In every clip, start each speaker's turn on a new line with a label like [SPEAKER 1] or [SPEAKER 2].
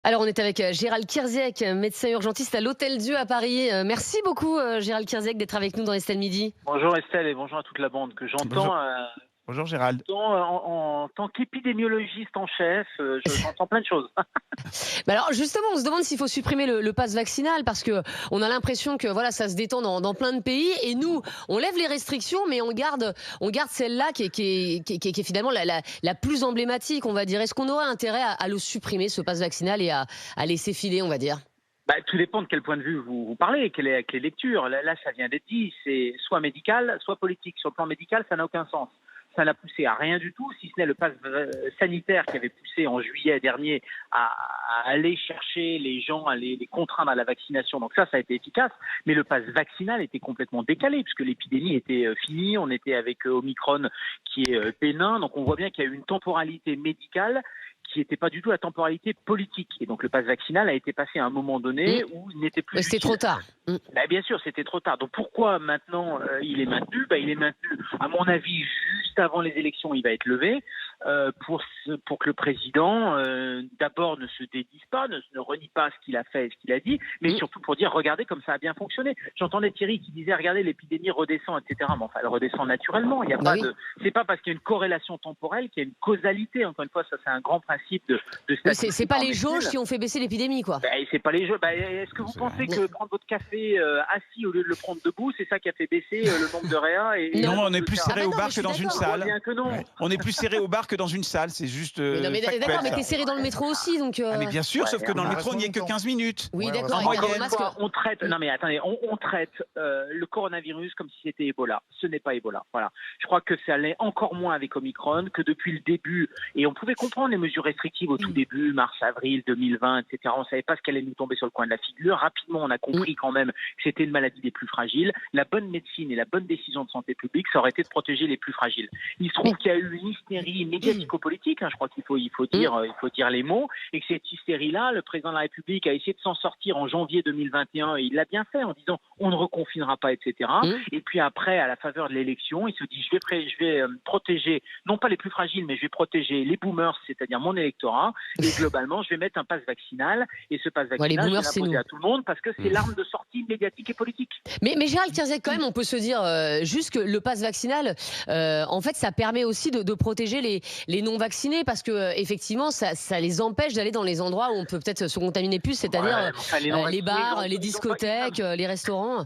[SPEAKER 1] Alors, on est avec Gérald Kierzek, médecin urgentiste à l'Hôtel Dieu à Paris. Merci beaucoup, Gérald Kierzek, d'être avec nous dans Estelle Midi.
[SPEAKER 2] Bonjour Estelle et bonjour à toute la bande que
[SPEAKER 3] Bonjour,
[SPEAKER 2] j'entends
[SPEAKER 3] bonjour Gérald.
[SPEAKER 2] en tant qu'épidémiologiste en chef, j'entends plein de choses.
[SPEAKER 1] Bah alors, justement, on se demande s'il faut supprimer le pass vaccinal parce que on a l'impression que voilà, ça se détend dans plein de pays et nous, on lève les restrictions, mais on garde celle-là qui est finalement la plus emblématique, on va dire. Est-ce qu'on aurait intérêt à le supprimer, ce pass vaccinal, et à laisser filer, on va dire?
[SPEAKER 2] Tout dépend de quel point de vue vous parlez, quelles lectures. Là, ça vient d'être dit, c'est soit médical, soit politique. Sur le plan médical, ça n'a aucun sens. Ça n'a poussé à rien du tout, si ce n'est le pass sanitaire qui avait poussé en juillet dernier à aller chercher les gens, à les contraindre à la vaccination. Donc ça a été efficace. Mais le pass vaccinal était complètement décalé puisque l'épidémie était finie. On était avec Omicron qui est bénin. Donc on voit bien qu'il y a eu une temporalité médicale qui n'était pas du tout la temporalité politique. Et donc le pass vaccinal a été passé à un moment donné où il n'était plus
[SPEAKER 1] C'était
[SPEAKER 2] utile.
[SPEAKER 1] trop tard.
[SPEAKER 2] Bien sûr, c'était trop tard. Donc pourquoi maintenant il est maintenu? Il est maintenu, à mon avis, juste avant les élections, il va être levé pour que le président d'abord ne se dédise pas, ne renie pas ce qu'il a fait et ce qu'il a dit, mais surtout pour dire regardez comme ça a bien fonctionné. J'entendais Thierry qui disait regardez l'épidémie redescend, etc. Mais enfin elle redescend naturellement. Il y a pas de, c'est pas parce qu'il y a une corrélation temporelle qu'il y a une causalité. Encore une fois, ça c'est un grand principe de statistique.
[SPEAKER 1] C'est pas les jauges qui ont fait baisser l'épidémie, quoi.
[SPEAKER 2] C'est pas les jeux. Est-ce que vous pensez que prendre votre café assis au lieu de le prendre debout, c'est ça qui a fait baisser le nombre de réa
[SPEAKER 3] Non, on est plus serré au
[SPEAKER 1] non,
[SPEAKER 3] bar
[SPEAKER 1] mais
[SPEAKER 3] que dans une salle.
[SPEAKER 2] Bien que non.
[SPEAKER 3] Ouais. On est plus serré au bar que dans une salle, c'est juste
[SPEAKER 1] Mais
[SPEAKER 3] factuel,
[SPEAKER 1] d'accord, mais
[SPEAKER 3] ça.
[SPEAKER 1] t'es serré dans le métro aussi, donc.
[SPEAKER 3] Ah mais bien sûr, sauf que dans le
[SPEAKER 2] on
[SPEAKER 3] métro, on n'y est que 15 minutes.
[SPEAKER 1] Oui,
[SPEAKER 3] Ouais,
[SPEAKER 1] d'accord.
[SPEAKER 3] en
[SPEAKER 1] Avec un
[SPEAKER 3] moyenne.
[SPEAKER 1] masque.
[SPEAKER 2] On traite. Non mais attendez, on traite le coronavirus comme si c'était Ebola. Ce n'est pas Ebola. Voilà. Je crois que ça allait encore moins avec Omicron que depuis le début. Et on pouvait comprendre les mesures restrictives au tout début, mars, avril 2020, etc. On savait pas ce qu'elle allait nous tomber sur le coin de la figure. Rapidement, on a compris quand même que c'était une maladie des plus fragiles. La bonne médecine et la bonne décision de santé publique, ça aurait été de protéger les plus fragiles. Il se trouve qu'il y a eu une hystérie médiatico-politique. Je crois qu'il faut dire les mots, et que cette hystérie-là, le président de la République a essayé de s'en sortir en janvier 2021 et il l'a bien fait en disant on ne reconfinera pas, etc. Et puis après, à la faveur de l'élection, il se dit je vais protéger non pas les plus fragiles, mais je vais protéger les boomers, c'est-à-dire mon électorat, et globalement je vais mettre un pass vaccinal, et ce pass vaccinal
[SPEAKER 1] Les
[SPEAKER 2] je vais
[SPEAKER 1] boomers, c'est
[SPEAKER 2] l'imposer
[SPEAKER 1] nous.
[SPEAKER 2] à tout le monde parce que c'est l'arme de sortie médiatique et politique.
[SPEAKER 1] Mais Gérald Kierzek, quand même, on peut se dire juste que le pass vaccinal, en fait, ça permet aussi de protéger les non-vaccinés parce que effectivement, ça les empêche d'aller dans les endroits où on peut peut-être se contaminer plus, c'est-à-dire les
[SPEAKER 2] non-vaccinés,
[SPEAKER 1] bars, les
[SPEAKER 2] ils ont pas-
[SPEAKER 1] discothèques, les restaurants.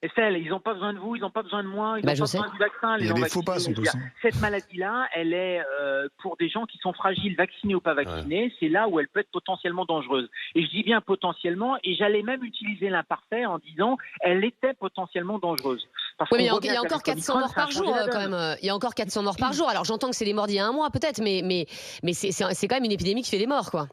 [SPEAKER 2] Estelle, ils n'ont pas besoin de vous, ils n'ont pas besoin de moi, ils
[SPEAKER 1] Bah,
[SPEAKER 2] n'ont
[SPEAKER 1] je
[SPEAKER 2] pas
[SPEAKER 1] sais.
[SPEAKER 2] besoin du vaccin.
[SPEAKER 4] Il y a des faux passes en plus.
[SPEAKER 2] Cette maladie-là, elle est pour des gens qui sont fragiles, vaccinés ou pas vaccinés. C'est là où elle peut être potentiellement dangereuse. Et je dis bien potentiellement, et j'allais même utiliser l'imparfait en disant elle était potentiellement dangereuse. Parce
[SPEAKER 1] Oui, mais
[SPEAKER 2] qu'on voit
[SPEAKER 1] il y a
[SPEAKER 2] bien
[SPEAKER 1] encore
[SPEAKER 2] qu'avec
[SPEAKER 1] 400
[SPEAKER 2] Omicron,
[SPEAKER 1] morts
[SPEAKER 2] ça a
[SPEAKER 1] par
[SPEAKER 2] changé
[SPEAKER 1] jour,
[SPEAKER 2] la
[SPEAKER 1] quand
[SPEAKER 2] donne.
[SPEAKER 1] même. Il y a encore 400 morts par jour. Alors, j'entends que c'est les morts d'il y a un mois, peut-être, mais c'est quand même une épidémie qui fait des morts, quoi.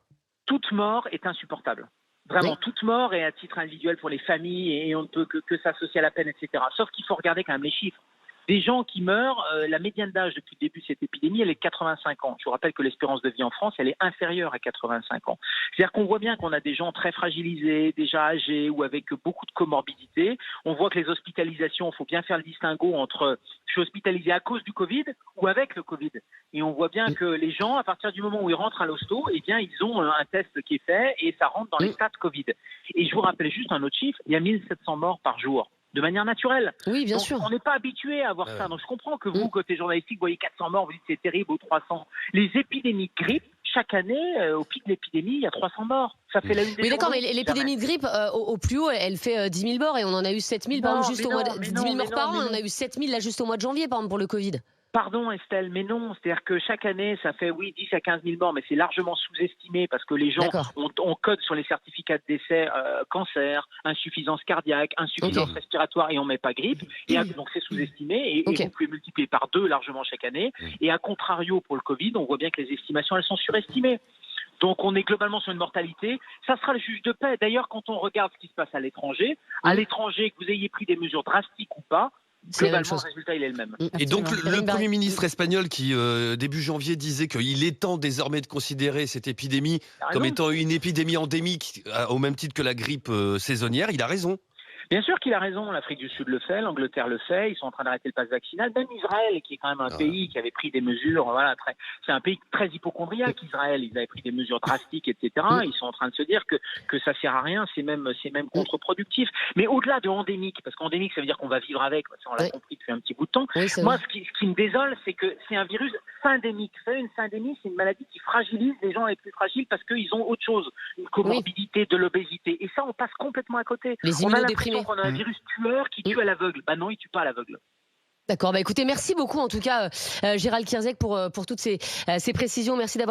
[SPEAKER 2] Toute mort est insupportable. Vraiment,
[SPEAKER 1] Oui.
[SPEAKER 2] toute mort est à titre individuel pour les familles et on ne peut que s'associer à la peine, etc. Sauf qu'il faut regarder quand même les chiffres. Des gens qui meurent, la médiane d'âge depuis le début de cette épidémie, elle est de 85 ans. Je vous rappelle que l'espérance de vie en France, elle est inférieure à 85 ans. C'est-à-dire qu'on voit bien qu'on a des gens très fragilisés, déjà âgés ou avec beaucoup de comorbidités. On voit que les hospitalisations, il faut bien faire le distinguo entre je suis hospitalisé à cause du Covid ou avec le Covid. Et on voit bien que les gens, à partir du moment où ils rentrent à l'hosto, eh bien, ils ont un test qui est fait et ça rentre dans les stats Covid. Et je vous rappelle juste un autre chiffre, il y a 1700 morts par jour. De manière naturelle.
[SPEAKER 1] Oui, bien
[SPEAKER 2] Donc,
[SPEAKER 1] sûr.
[SPEAKER 2] on n'est pas habitué à voir ça. Donc je comprends que vous, côté journalistique, vous voyez 400 morts, vous dites c'est terrible, ou 300. Les épidémies de grippe, chaque année, au pic de l'épidémie, il y a 300 morts. Ça fait la une des
[SPEAKER 1] Mais d'accord, mais
[SPEAKER 2] journaux.
[SPEAKER 1] l'épidémie de grippe, au plus haut, elle fait 10 000 morts et on en a eu 7 000, par
[SPEAKER 2] Non,
[SPEAKER 1] exemple, juste
[SPEAKER 2] mais
[SPEAKER 1] au mois
[SPEAKER 2] non,
[SPEAKER 1] de
[SPEAKER 2] mais
[SPEAKER 1] 10
[SPEAKER 2] non,
[SPEAKER 1] 000
[SPEAKER 2] mais
[SPEAKER 1] morts par an,
[SPEAKER 2] non,
[SPEAKER 1] et
[SPEAKER 2] mais
[SPEAKER 1] on a eu 7 000 là juste au mois de janvier, par exemple, pour le Covid.
[SPEAKER 2] Pardon Estelle, mais non, c'est-à-dire que chaque année, ça fait 10 à 15 000 morts, mais c'est largement sous-estimé parce que les gens,
[SPEAKER 1] D'accord.
[SPEAKER 2] on code sur les certificats de décès cancer, insuffisance cardiaque, insuffisance respiratoire et on met pas grippe, et donc c'est sous-estimé et vous pouvez multiplier par 2 largement chaque année. Et à contrario pour le Covid, on voit bien que les estimations, elles sont surestimées. Donc on est globalement sur une mortalité. Ça sera le juge de paix. D'ailleurs, quand on regarde ce qui se passe à l'étranger, que vous ayez pris des mesures drastiques ou pas, globalement, le résultat, il est le même.
[SPEAKER 4] Et donc,
[SPEAKER 1] Absolument.
[SPEAKER 4] le Premier ministre espagnol qui, début janvier, disait qu'il est temps désormais de considérer cette épidémie comme étant une épidémie endémique, au même titre que la grippe saisonnière, il a raison.
[SPEAKER 2] Bien sûr qu'il a raison, l'Afrique du Sud le fait, l'Angleterre le fait, ils sont en train d'arrêter le pass vaccinal, même Israël, qui est quand même un pays qui avait pris des mesures, voilà, c'est un pays très hypochondriaque, Israël, ils avaient pris des mesures drastiques, etc. Ils sont en train de se dire que ça sert à rien, c'est même contre-productif. Mais au-delà de endémique, parce qu'endémique, ça veut dire qu'on va vivre avec, ça, on l'a compris depuis un petit bout de temps.
[SPEAKER 1] Oui,
[SPEAKER 2] Moi, ce qui me désole, c'est que c'est un virus syndémique. Vous savez, une syndémie, c'est une maladie qui fragilise les gens les plus fragiles parce qu'ils ont autre chose, une comorbidité, de l'obésité. Et ça, on passe complètement à côté.
[SPEAKER 1] Les
[SPEAKER 2] On a
[SPEAKER 1] immunodéprimés.
[SPEAKER 2] l'impression qu'on a un virus tueur qui tue à l'aveugle. Bah non, il tue pas à l'aveugle.
[SPEAKER 1] D'accord, bah écoutez, merci beaucoup en tout cas Gérald Kierzek pour toutes ces précisions. Merci d'avoir